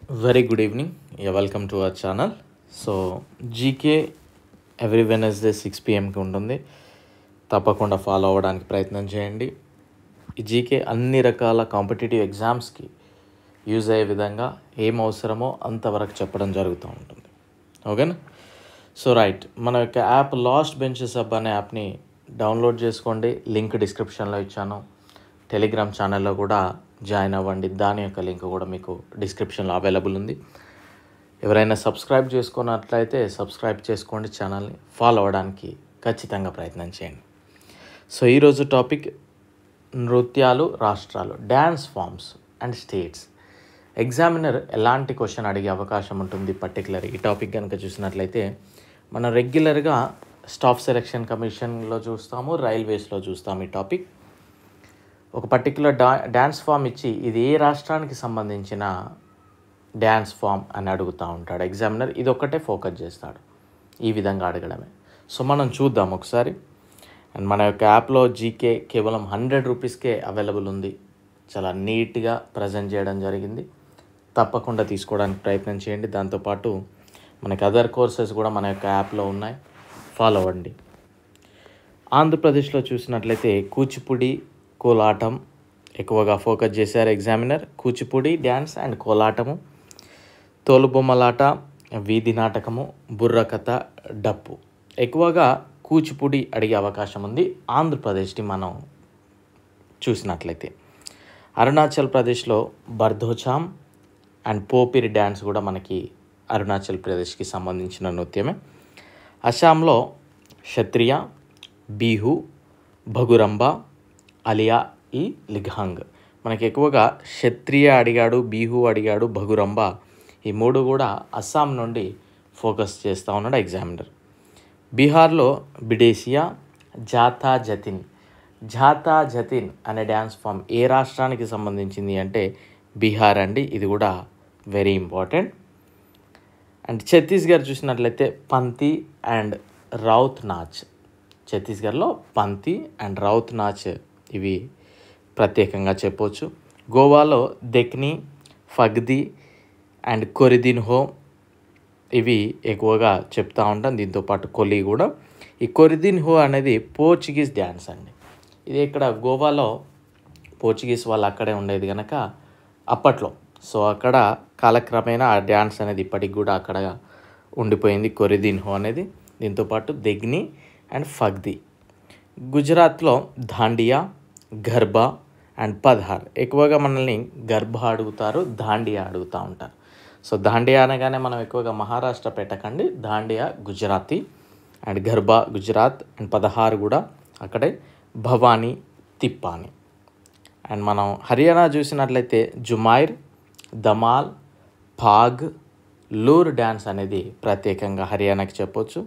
Very good evening. Yeah, welcome to our channel. So, GK every Wednesday 6 pmకి ఉంటుంది. తప్పకుండా follow అవ్వడానికి ప్రయత్నం చేయండి. ఈ జీకే అన్ని రకాల కాంపిటేటివ్ ఎగ్జామ్స్కి యూజ్ అయ్యే విధంగా ఏం అవసరమో అంతవరకు చెప్పడం జరుగుతూ ఉంటుంది. ఓకేనా? సో రైట్, మన యొక్క యాప్ లాస్ట్ బెంచెస్ అప్ అనే యాప్ని డౌన్లోడ్ చేసుకోండి. లింక్ డిస్క్రిప్షన్లో ఇచ్చాను. టెలిగ్రామ్ ఛానల్లో కూడా జాయిన్ అవ్వండి. దాని యొక్క లింక్ కూడా మీకు డిస్క్రిప్షన్లో అవైలబుల్ ఉంది. ఎవరైనా సబ్స్క్రైబ్ చేసుకున్నట్లయితే సబ్స్క్రైబ్ చేసుకోండి. ఛానల్ని ఫాలో అవ్వడానికి ఖచ్చితంగా ప్రయత్నం చేయండి. సో ఈరోజు టాపిక్ నృత్యాలు, రాష్ట్రాలు, dance forms and states. Examiner ఎలాంటి క్వశ్చన్ అడిగే అవకాశం ఉంటుంది పర్టికులర్ ఈ టాపిక్ కనుక చూసినట్లయితే మనం రెగ్యులర్గా స్టాఫ్ సెలక్షన్ కమిషన్లో చూస్తాము, రైల్వేస్లో చూస్తాము. ఈ టాపిక్ ఒక పర్టికులర్ డ్యాన్స్ ఫామ్ ఇచ్చి ఇది ఏ రాష్ట్రానికి సంబంధించిన డ్యాన్స్ ఫామ్ అని అడుగుతూ ఉంటాడు ఎగ్జామినర్. ఇది ఒక్కటే ఫోకస్ చేస్తాడు, ఈ విధంగా అడగడమే. సో మనం చూద్దాం ఒకసారి. అండ్ మన యొక్క యాప్లో జీకే కేవలం 100 రూపీస్కే అవైలబుల్ ఉంది. చాలా నీట్గా ప్రజెంట్ చేయడం జరిగింది. తప్పకుండా తీసుకోవడానికి ప్రయత్నం చేయండి. దాంతోపాటు మనకి అదర్ కోర్సెస్ కూడా మన యొక్క యాప్లో ఉన్నాయి, ఫాలో అవ్వండి. ఆంధ్రప్రదేశ్లో చూసినట్లయితే కూచిపూడి, కోలాటం ఎక్కువగా ఫోకస్ చేశారు ఎగ్జామినర్. కూచిపూడి డ్యాన్స్ అండ్ కోలాటము, తోలుబొమ్మలాట, వీధి నాటకము, బుర్రకథ, డప్పు. ఎక్కువగా కూచిపూడి అడిగే అవకాశం ఉంది ఆంధ్రప్రదేశ్ని మనం చూసినట్లయితే. అరుణాచల్ ప్రదేశ్లో బర్ధోచాం అండ్ పోపిరి డ్యాన్స్ కూడా మనకి అరుణాచల్ ప్రదేశ్కి సంబంధించిన నృత్యమే. అస్సాంలో క్షత్రియ, బిహు, భగురంబ, అలియా ఈ లిఘాంగ్. మనకి ఎక్కువగా క్షత్రియ అడిగాడు, బిహు అడిగాడు, భగురంబ, ఈ మూడు కూడా అస్సాం నుండి ఫోకస్ చేస్తూ ఉన్నాడు ఎగ్జామినర్. బీహార్లో బిడేసియా, జాతా జతిన్. జాతా జతిన్ అనే డ్యాన్స్ ఫామ్ ఏ రాష్ట్రానికి సంబంధించింది అంటే బీహార్ అండి. ఇది కూడా వెరీ ఇంపార్టెంట్. అండ్ ఛత్తీస్గఢ్ చూసినట్లయితే పంతి అండ్ రౌత్ నాచ్. ఛత్తీస్గఢ్లో పంతి అండ్ రౌత్ నాచ్ ఇవి ప్రత్యేకంగా చెప్పవచ్చు. గోవాలో దెక్ని, ఫగ్ది అండ్ కొరిదిన్హో ఇవి ఎక్కువగా చెప్తూ ఉంటాం. దీంతోపాటు కొలి కూడా. ఈ కొరిదిన్హో అనేది పోర్చుగీస్ డ్యాన్స్ అండి. ఇది ఇక్కడ గోవాలో పోర్చుగీస్ వాళ్ళు అక్కడే ఉండేది కనుక అప్పట్లో. సో అక్కడ కాలక్రమేణా ఆ డ్యాన్స్ అనేది ఇప్పటికి కూడా అక్కడ ఉండిపోయింది, కొరిదిన్హో అనేది. దీంతోపాటు దెగ్ని అండ్ ఫగ్ది. గుజరాత్లో దాండియా, గర్బా అండ్ పద్హార్. ఎక్కువగా మనల్ని గర్భా అడుగుతారు, దాండియా అడుగుతూ ఉంటారు. సో దాండియా అనగానే మనం ఎక్కువగా మహారాష్ట్ర పెట్టకండి. దాండియా గుజరాతీ అండ్ గర్బా గుజరాత్ అండ్ పదహార్ కూడా అక్కడే. భవానీ, తిప్పాని. అండ్ మనం హర్యానా చూసినట్లయితే జుమైర్, దమాల్, పాగ్, లూర్ డ్యాన్స్ అనేది ప్రత్యేకంగా హర్యానాకి చెప్పొచ్చు.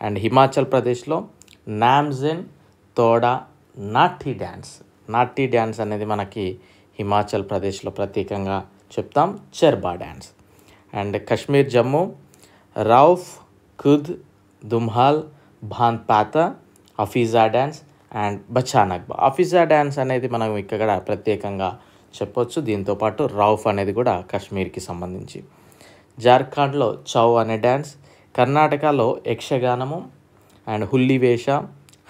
అండ్ హిమాచల్ ప్రదేశ్లో నామ్జెన్, తోడా, నాటీ డ్యాన్స్. నాటీ డ్యాన్స్ అనేది మనకి హిమాచల్ ప్రదేశ్లో ప్రత్యేకంగా చెప్తాం. చర్బా డ్యాన్స్. అండ్ కశ్మీర్, జమ్మూ రౌఫ్, ఖుద్, దుమ్హాల్, భాన్ పాత, Hafiza dance and బచానక్బా. Hafiza dance అనేది మనం ఇక్కడ ప్రత్యేకంగా చెప్పొచ్చు. దీంతోపాటు రౌఫ్ అనేది కూడా కశ్మీర్కి సంబంధించి. జార్ఖండ్లో చౌ అనే డ్యాన్స్. కర్ణాటకలో యక్షగానము అండ్ హుల్లివేష,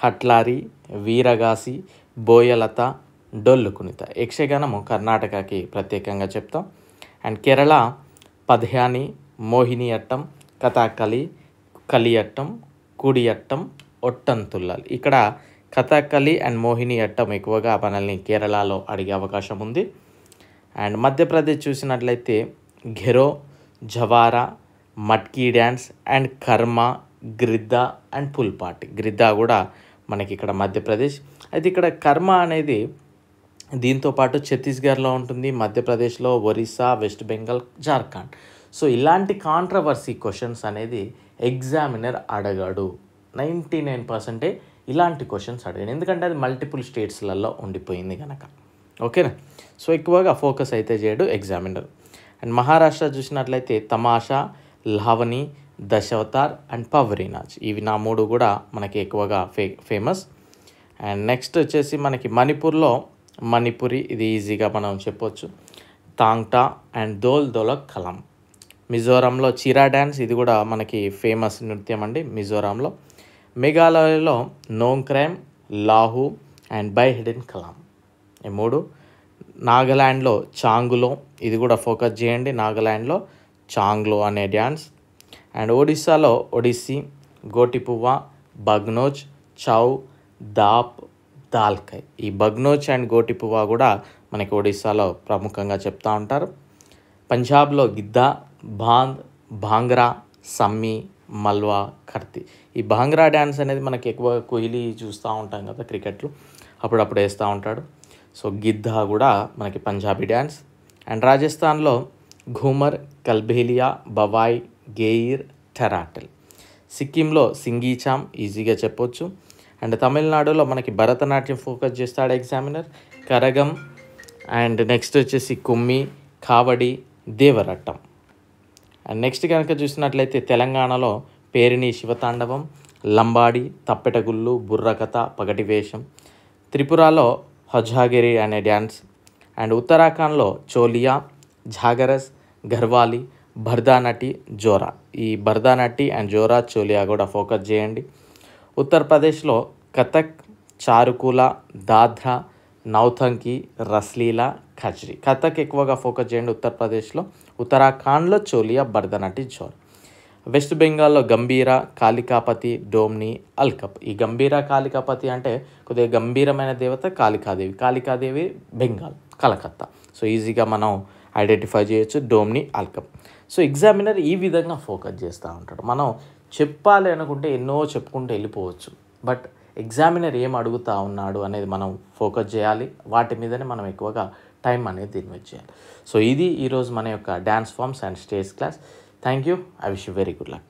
హట్లారి, వీరగాసి, బోయలత, డొల్లు కునిత. యక్షగానము కర్ణాటకకి ప్రత్యేకంగా చెప్తాం. అండ్ కేరళ పద్యాని, మోహిని అట్టం, కథాకళి, కలియట్టం, కుడియట్టం, ఒట్టంతుల్లాల్. ఇక్కడ కథాకళి అండ్ మోహిని అట్టం ఎక్కువగా మనల్ని కేరళలో అడిగే అవకాశం ఉంది. అండ్ మధ్యప్రదేశ్ చూసినట్లయితే ఘెరో, జవారా, మట్కీ డ్యాన్స్ అండ్ కర్మ, గ్రిద్దా అండ్ పుల్పాటి. గ్రిద్దా కూడా మనకి ఇక్కడ మధ్యప్రదేశ్. అయితే ఇక్కడ కర్మ అనేది దీంతోపాటు ఛత్తీస్గఢ్లో ఉంటుంది, మధ్యప్రదేశ్లో, ఒరిస్సా, వెస్ట్ బెంగాల్, జార్ఖండ్. సో ఇలాంటి కాంట్రవర్సీ క్వశ్చన్స్ అనేది ఎగ్జామినర్ అడగాడు. 99% ఇలాంటి క్వశ్చన్స్ అడిగాడు, ఎందుకంటే అది మల్టిపుల్ స్టేట్స్లలో ఉండిపోయింది కనుక. ఓకేనా? సో ఎక్కువగా ఫోకస్ అయితే చేయడు ఎగ్జామినర్. అండ్ మహారాష్ట్ర చూసినట్లయితే తమాషా, లావణి, దశావతార్ అండ్ పవరీనాచ్. ఇవి నా మూడు కూడా మనకి ఎక్కువగా ఫేమస్. అండ్ నెక్స్ట్ వచ్చేసి మనకి మణిపూర్లో మణిపురి, ఇది ఈజీగా మనం చెప్పొచ్చు. తాంగ్టా అండ్ దోల్ దోలక్ కలం. మిజోరంలో చిరా డ్యాన్స్, ఇది కూడా మనకి ఫేమస్ నృత్యం అండి మిజోరాంలో. మేఘాలయలో నోంక్రైమ్, లాహు అండ్ బై హిడెన్ కలాం, ఈ 3. నాగాలాండ్లో చాంగులో, ఇది కూడా ఫోకస్ చేయండి, నాగాలాండ్లో చాంగ్లో అనే డ్యాన్స్. అండ్ ఒడిస్సాలో ఒడిస్సీ, గోటిపువ్వ, బగ్నోచ్, చౌ, దాప్, దాల్కై. ఈ బగ్నోచ్ అండ్ గోటిపువ్వ కూడా మనకి ఒడిస్సాలో ప్రముఖంగా చెప్తూ ఉంటారు. పంజాబ్లో గిద్దా, బాంద్, భాంగ్రా, సమ్మి, మల్వా, కర్తి. ఈ భాంగ్రా డ్యాన్స్ అనేది మనకి ఎక్కువ కోహ్లీ చూస్తూ ఉంటాం కదా క్రికెట్లో, అప్పుడప్పుడు వేస్తూ ఉంటాడు. సో గిద్దా కూడా మనకి పంజాబీ డ్యాన్స్. అండ్ రాజస్థాన్లో ఘూమర్, కల్బేలియా, బవాయ్, గెయిర్, టెరాటల్. సిక్కింలో సింగీచామ్, ఈజీగా చెప్పొచ్చు. అండ్ తమిళనాడులో మనకి భరతనాట్యం ఫోకస్ చేస్తాడు ఎగ్జామినర్, కరగం. అండ్ నెక్స్ట్ వచ్చేసి కుమ్మి, కావడి, దేవరట్టం. అండ్ నెక్స్ట్ కనుక చూసినట్లయితే తెలంగాణలో పేరిణి శివతాండవం, లంబాడి, తప్పెటగుళ్ళు, బుర్రకథ, పగటి వేషం. త్రిపురలో హజాగిరి అనే డ్యాన్స్. అండ్ ఉత్తరాఖండ్లో చోలియా, జాగరస్, గర్వాలి, భర్దానటి, జోరా. ఈ భర్దానటి అండ్ జోరా, చోలియా కూడా ఫోకస్ చేయండి. ఉత్తరప్రదేశ్లో కథక్, చారుకూల, దాద్రా, నౌతంకి, రస్లీలా, ఖజ్రీ. కథక్ ఎక్కువగా ఫోకస్ చేయండి ఉత్తరప్రదేశ్లో. ఉత్తరాఖండ్లో చోలియా, భరతనాట్యం, జోరా. వెస్ట్ బెంగాల్లో గంభీర, కాళికాపతి, డోమ్ని, అల్కప్. ఈ గంభీర, కాళికాపతి అంటే కొద్దిగా గంభీరమైన దేవత కాళికాదేవి. కాళికాదేవి బెంగాల్, కలకత్తా. సో ఈజీగా మనం ఐడెంటిఫై చేయొచ్చు, డోమ్ని, అల్కప్. సో ఎగ్జామినర్ ఈ విధంగా ఫోకస్ చేస్తూ ఉంటాడు. మనం చెప్పాలి అనుకుంటే ఎన్నో చెప్పుకుంటూ వెళ్ళిపోవచ్చు, బట్ ఎగ్జామినర్ ఏం అడుగుతూ ఉన్నాడు అనేది మనం ఫోకస్ చేయాలి. వాటి మీదనే మనం ఎక్కువగా టైం అనేది ఇన్వెస్ట్ చేయాలి. సో ఇది ఈరోజు మన యొక్క dance forms and stage class. Thank you. I wish you very good luck.